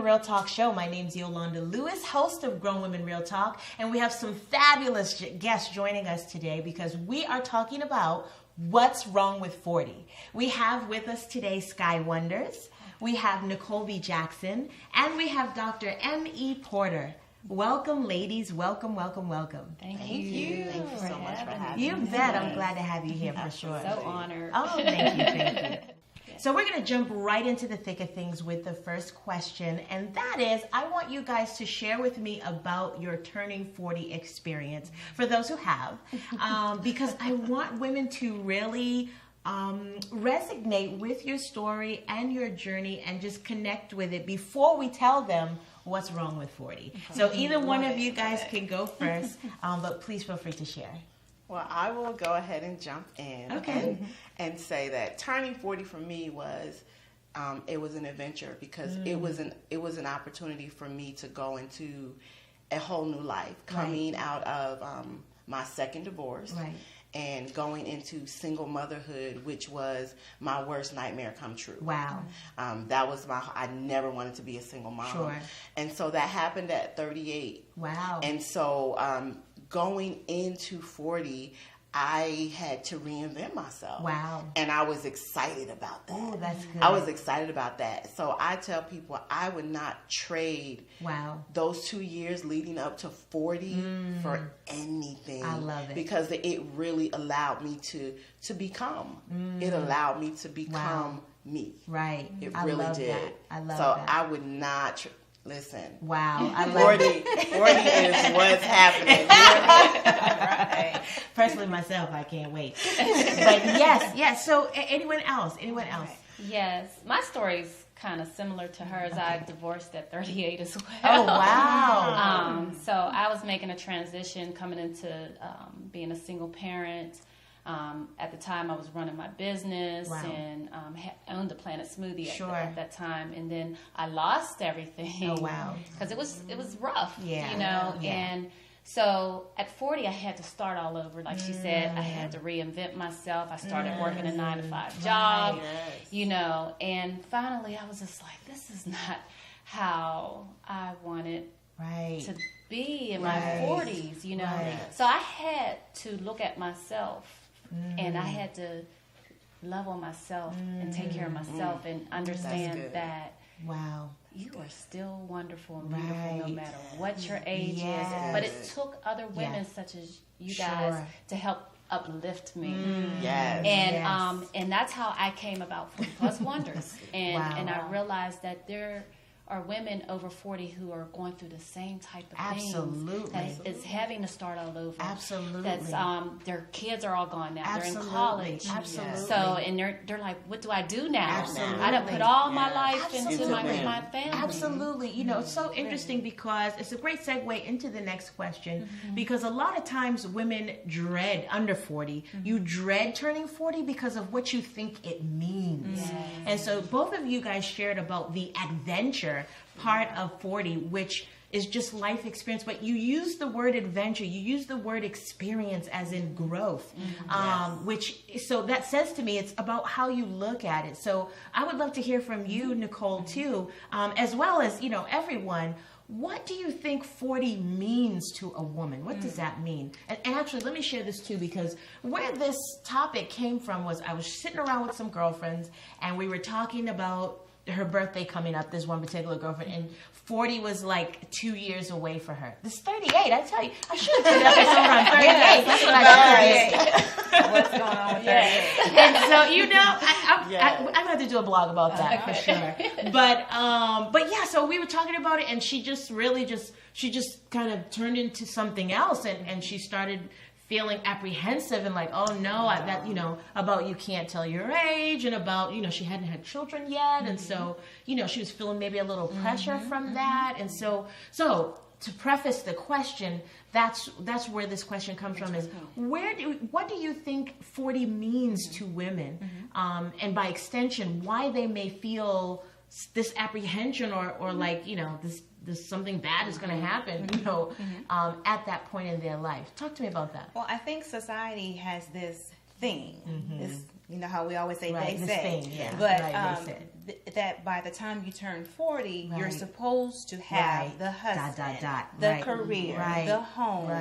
Real Talk show. My name's Yolanda Lewis, host of Grown Women Real Talk, and we have some fabulous guests joining us today because we are talking about what's wrong with 40. We have with us today Sky Wonders, we have Nicole B. Jackson, and we have Dr. M.E. Porter. Welcome, ladies. Welcome, welcome, welcome. Thank you. Thank you so much for having You me. bet. I'm glad to have you here for sure. So honored. Oh, thank you. So we're going to jump right into the thick of things with the first question, and that is, I want you guys to share with me about your turning 40 experience, for those who have, because I want women to really resonate with your story and your journey and just connect with it before we tell them what's wrong with 40. So either one of you guys can go first, but please feel free to share. Well, I will go ahead and jump in and say that turning 40 for me was it was an adventure because it was an opportunity for me to go into a whole new life, coming out of my second divorce. Right. And going into single motherhood, which was my worst nightmare come true. Wow. That was I never wanted to be a single mom. Sure. And so that happened at 38. Wow. And so going into 40, I had to reinvent myself. Wow. And I was excited about that. Oh, that's good. I was excited about that. So I tell people I would not trade those 2 years leading up to 40 for anything. I love it. Because it really allowed me to become. It allowed me to become me. Right. It I really love did. That. I love so that. I would not... Listen. Wow. I love 40 is what's happening. Right. Personally, myself, I can't wait. But yes. So anyone else? Yes. My story's kind of similar to hers. Okay. I divorced at 38 as well. Oh, wow. So I was making a transition coming into being a single parent. At the time, I was running my business and owned the Planet Smoothie at that time, and then I lost everything. Oh wow! Because it was rough, Yeah. And so at 40, I had to start all over. Like she said, I had to reinvent myself. I started working a 9-to-5 job, and finally, I was just like, this is not how I wanted to be in my 40s, Right. So I had to look at myself. And I had to love on myself and take care of myself and understand that you are still wonderful and beautiful no matter what your age is. But it took other women such as you guys to help uplift me. And that's how I came about 40 Plus Wonders. And I realized that there are women over 40 who are going through the same type of things. That is having to start all over. Absolutely. That's their kids are all gone now. Absolutely. They're in college. Absolutely. So and they're like, what do I do now? Absolutely. I done put all my life into my family. Absolutely. It's so interesting because it's a great segue into the next question because a lot of times women dread under 40. You dread turning 40 because of what you think it means. Yes. And so both of you guys shared about the adventure part of 40, which is just life experience, but you use the word adventure, you use the word experience as in growth, so that says to me it's about how you look at it. So I would love to hear from you, Nicole, too, as well as everyone. What do you think 40 means to a woman? What does that mean? And actually, let me share this too, because where this topic came from was I was sitting around with some girlfriends and we were talking about her birthday coming up, this one particular girlfriend, and 40 was like 2 years away for her. This 38, I tell you, I should have done that episode on 38. That's what I should have. What's going on with 38? And so, I'm going to have to do a blog about that for sure. But yeah, so we were talking about it, and she just kind of turned into something else, and she started feeling apprehensive and like, oh no, about you can't tell your age, and about, she hadn't had children yet. And so, she was feeling maybe a little pressure from that. And so to preface the question, that's where this question comes from, is what do you think 40 means to women? And by extension, why they may feel this apprehension or like, this something bad is going to happen, at that point in their life. Talk to me about that. Well, I think society has this thing, this, how we always say, right, they say. Thing, yeah. But that by the time you turn 40, you're supposed to have the husband, the career, the home,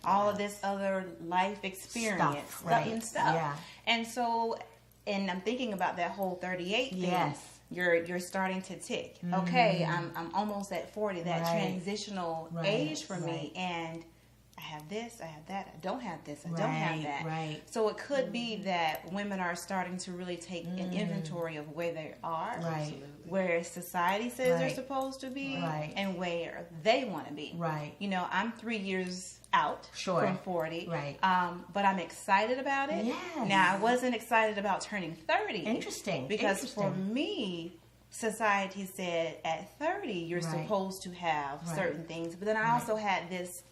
all of this other life experience, stuff. Yeah. And so, and I'm thinking about that whole 38 thing. Yes. You're starting to tick. Okay, I'm almost at 40, that transitional age for me, and I have this, I have that, I don't have this, I don't have that. Right. So it could be that women are starting to really take an inventory of where they are, where society says they're supposed to be, and where they want to be. Right. You know, I'm 3 years out from 40, but I'm excited about it. Yes. Now, I wasn't excited about turning 30. Interesting. Because for me, society said at 30 you're supposed to have certain things, but then I also had this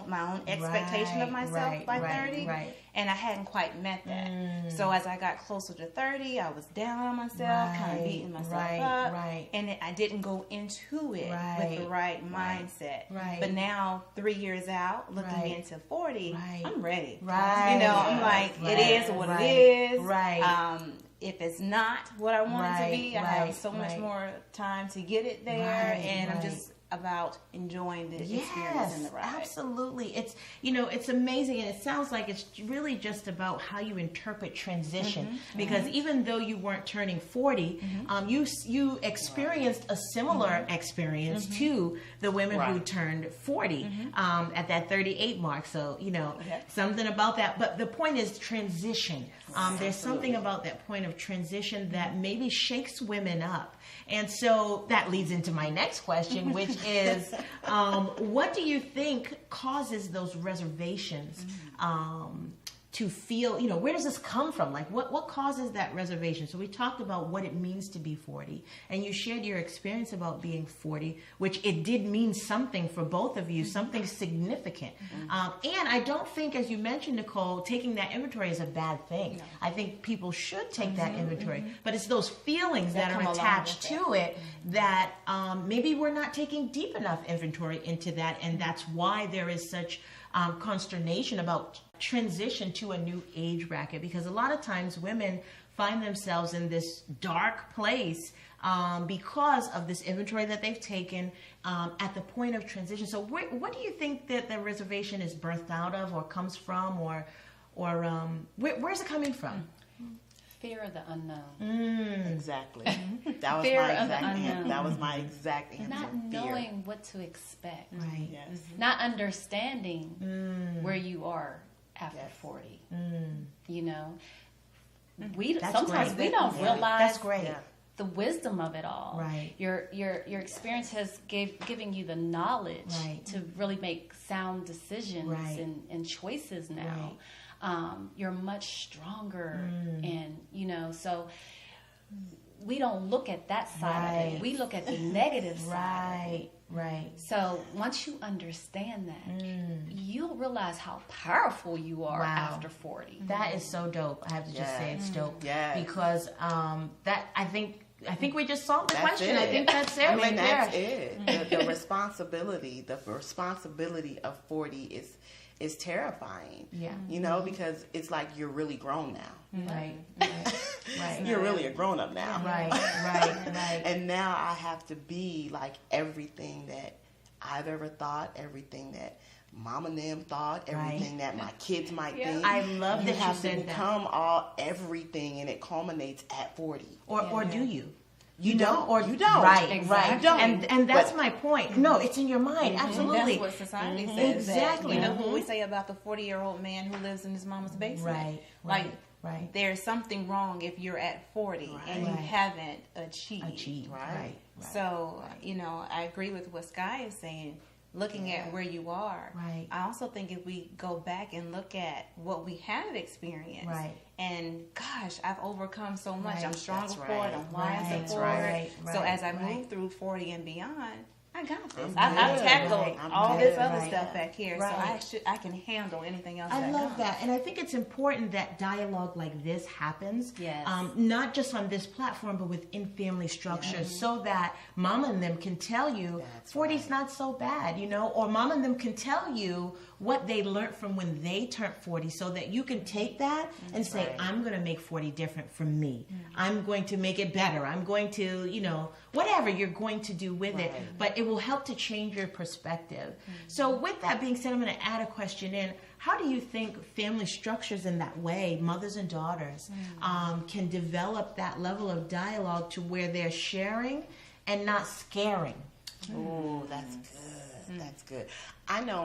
my own expectation of myself by 30, and I hadn't quite met that. So as I got closer to 30, I was down on myself, kind of beating myself up, and I didn't go into it with the right mindset. But now, 3 years out, looking into 40, I'm ready. You know, I'm like, it is what it is. If it's not what I want it to be, I have so much more time to get it there, and I'm just about enjoying the experience and the ride. Absolutely. It's, you know, it's amazing, and it sounds like it's really just about how you interpret transition, because even though you weren't turning 40, you experienced a similar experience to the women who turned 40 at that 38 mark. So, you know, something about that. But the point is transition. There's something about that point of transition that maybe shakes women up. And so that leads into my next question, which is, what do you think causes those reservations to feel, you know, where does this come from? Like, what causes that reservation? So we talked about what it means to be 40, and you shared your experience about being 40, which it did mean something for both of you, something significant. And I don't think, as you mentioned, Nicole, taking that inventory is a bad thing. No. I think people should take that inventory, but it's those feelings that are attached to it that maybe we're not taking deep enough inventory into that, and that's why there is such consternation about transition to a new age bracket, because a lot of times women find themselves in this dark place because of this inventory that they've taken at the point of transition. So what do you think that the reservation is birthed out of, or comes from, or where's it coming from? Fear of the unknown. Exactly. That was fear my exact answer. That was my exact answer. Not knowing what to expect. Right. Yes. Not understanding where you are after 40. You know, sometimes we don't realize the wisdom of it all. Right. Your experience has giving you the knowledge to really make sound decisions and choices now. Right. You're much stronger, and you know, so we don't look at that side of it. We look at the negative side. Right. So once you understand that, you'll realize how powerful you are after 40. That is so dope. I have to just say it's dope. Because that I think we just solved the question. I think that's it. I mean, that's it. The responsibility of 40 is terrifying. Yeah. You know, because it's like you're really grown now. Right. You're really a grown up now. Right. And now I have to be like everything that I've ever thought, everything that Mom and them thought, everything that my kids might think. I love that you said that. Become everything, and it culminates at 40. Or do you? You don't, or you don't. Right, exactly. You don't. And that's my point. No, it's in your mind. Absolutely. That's what society says. Exactly. That, you know, what we say about the 40-year-old man who lives in his mama's basement. Like, there's something wrong if you're at 40 and you haven't achieved. Right. So, you know, I agree with what Sky is saying. Looking at where you are. Right. I also think if we go back and look at what we have experienced. Right. And gosh, I've overcome so much. I'm stronger for it. I'm wiser for it. So as I move through 40 and beyond, I got this. I've tackled all this other stuff back here, so I can handle anything else. I love that, and I think it's important that dialogue like this happens. Yes. Not just on this platform, but within family structures, so that mom and them can tell you 40's not so bad, or mom and them can tell you what they learned from when they turned 40, so that you can take that and say, I'm going to make 40 different from me. I'm going to make it better. I'm going to, whatever you're going to do with it, but it will help to change your perspective. So with that being said, I'm going to add a question in. How do you think family structures in that way, mothers and daughters, can develop that level of dialogue to where they're sharing and not scaring? Oh, that's good. That's good. I know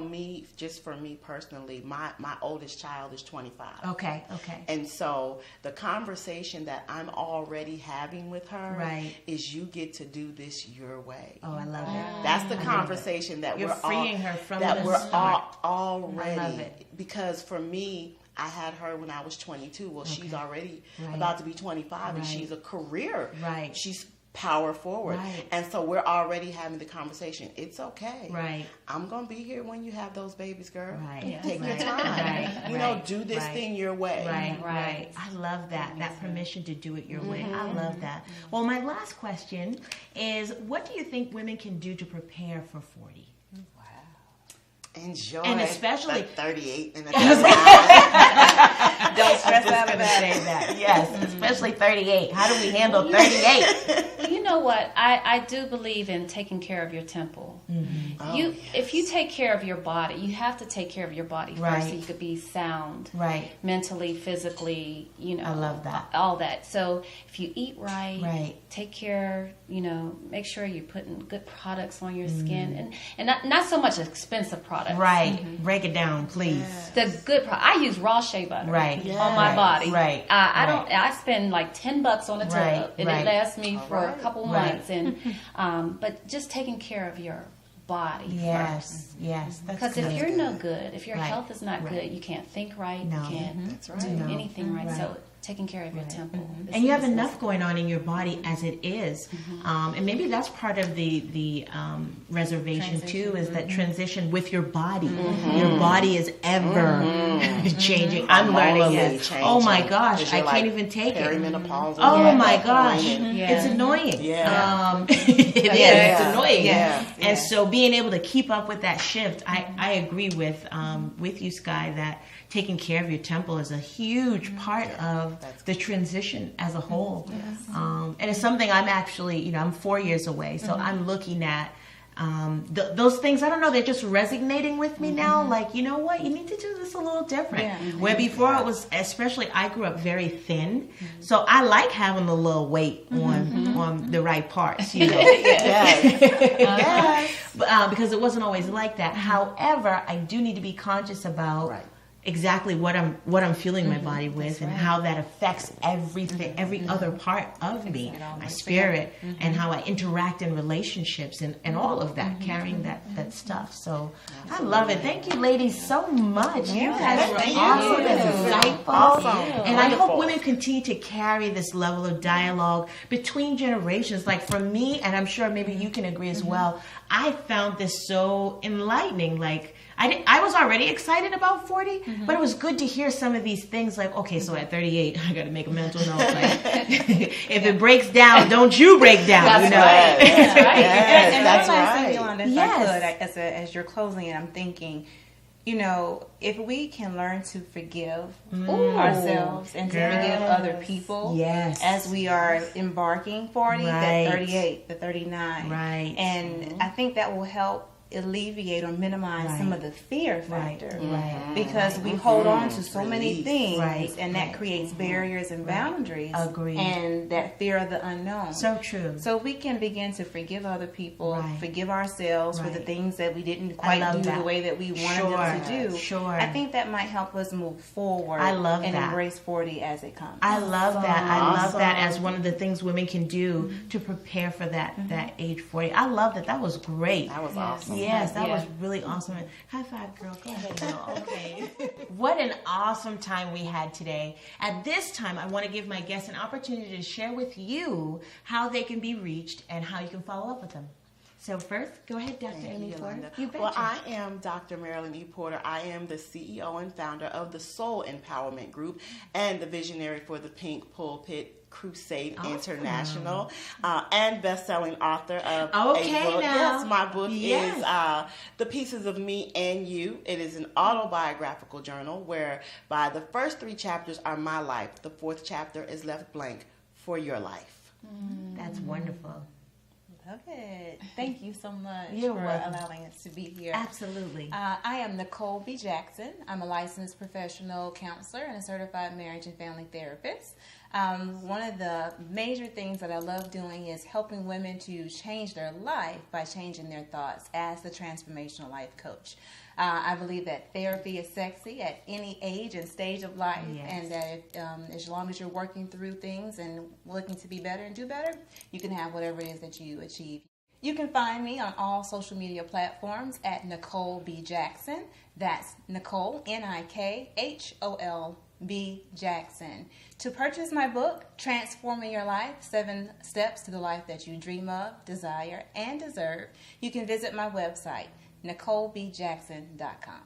just for me personally, my oldest child is 25. Okay. And so the conversation that I'm already having with her is, you get to do this your way. Oh, I love it. That's the conversation that you're freeing her from that we're start. Already. I love it. Because for me, I had her when I was 22. Well, she's already about to be 25, and she's a career. Right. She's power forward. And so we're already having the conversation. It's okay. I'm going to be here when you have those babies, girl. Take your time. Do this thing your way. Right. I love that. That permission to do it your way. I love that. Well, my last question is, what do you think women can do to prepare for 40? Enjoy. And especially 38 and Don't stress out about that. Yes, especially 38. How do we handle 38? You know what? I do believe in taking care of your temple. If you take care of your body, you have to take care of your body first, so you could be sound, mentally, physically. I love that. All that. So if you eat right, take care. Make sure you're putting good products on your skin, and not so much expensive products. Break it down, please. The good product. I use raw shea butter on my body. I spend like $10 on a tub, and it lasts me for a couple months. And but just taking care of your body first. Because if you're no good, if your health is not good, you can't think right. You can't do anything right. So taking care of your temple. And you have enough going on in your body as it is. And maybe that's part of the reservation too, is that transition with your body. Your body is ever changing. I'm learning it. Oh my gosh, I can't even take it. Oh my gosh, it's annoying. It's annoying. And so being able to keep up with that shift, I agree with you, Sky, that taking care of your temple is a huge part of the transition as a whole. And it's something I'm actually, I'm 4 years away, so I'm looking at those things. I don't know, they're just resonating with me now. Like, you know what, you need to do this a little different. Where before it was, especially I grew up very thin, so I like having a little weight on the right parts, because it wasn't always like that. However, I do need to be conscious about exactly what I'm feeling my body with, and how that affects everything, every other part of me, my spirit, and how I interact in relationships, and all of that, carrying that stuff. So I love it. Thank you, ladies, so much. You guys were awesome and insightful. And I hope women continue to carry this level of dialogue between generations. Like for me, and I'm sure maybe you can agree as well, I found this so enlightening. Like, I was already excited about 40, but it was good to hear some of these things like, okay, so at 38, I got to make a mental note. Like, if it breaks down, don't you break down. That's right. That's right. And that's one last thing, Yolanda, if I could, as you're closing it, I'm thinking, if we can learn to forgive ourselves and to forgive other people as we are embarking 40, the 38, the 39. And I think that will help alleviate or minimize some of the fear factor, because we hold on to so many things, and that creates barriers and boundaries, and that fear of the unknown. So true. So we can begin to forgive other people, forgive ourselves for the things that we didn't quite do the way that we wanted them to do. I think that might help us move forward and embrace 40 as it comes. I love that. I love that as one of the things women can do to prepare for that age 40. I love that. That was great. That was awesome. Yes, that was really awesome. High five, girl. Go ahead, girl. Okay. What an awesome time we had today. At this time, I want to give my guests an opportunity to share with you how they can be reached and how you can follow up with them. So first, go ahead, Dr. Amy Porter. Well, I am Dr. Marilyn E. Porter. I am the CEO and founder of the Soul Empowerment Group and the visionary for the Pink Pulpit Crusade International, and best-selling author of a book. Yes, my book is The Pieces of Me and You. It is an autobiographical journal whereby the first 3 chapters are my life. The 4th chapter is left blank for your life. That's wonderful. Love it. Thank you so much for allowing us to be here. Absolutely. I am Nicole B. Jackson. I'm a licensed professional counselor and a certified marriage and family therapist. One of the major things that I love doing is helping women to change their life by changing their thoughts as the transformational life coach. I believe that therapy is sexy at any age and stage of life, and that as long as you're working through things and looking to be better and do better, you can have whatever it is that you achieve. You can find me on all social media platforms at Nicole B. Jackson. That's Nicole, Nikhol B. Jackson. To purchase my book, Transforming Your Life, 7 Steps to the Life That You Dream of, Desire, and Deserve, you can visit my website, NicoleBJackson.com.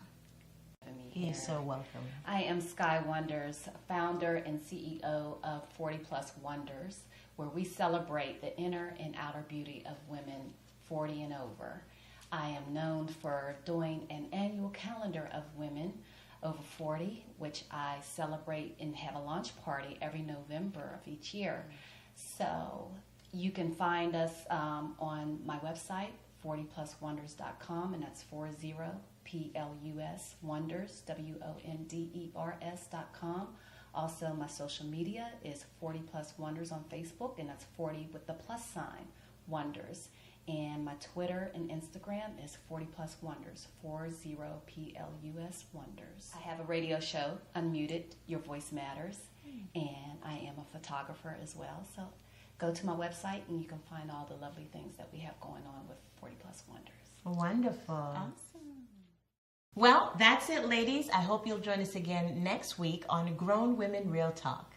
You're so welcome. I am Sky Wonders, founder and CEO of 40 Plus Wonders, where we celebrate the inner and outer beauty of women 40 and over. I am known for doing an annual calendar of women over 40, which I celebrate and have a launch party every November of each year. So you can find us on my website, 40pluswonders.com, and that's 40plus wonders, WONDERS.com. Also, my social media is 40 Plus Wonders on Facebook, and that's 40 with the plus sign, Wonders. And my Twitter and Instagram is 40 Plus Wonders, 40plus Wonders. I have a radio show, Unmuted, Your Voice Matters, and I am a photographer as well. So go to my website and you can find all the lovely things that we have going on with 40 Plus Wonders. Wonderful. Awesome. Well, that's it, ladies. I hope you'll join us again next week on Grown Women Real Talk.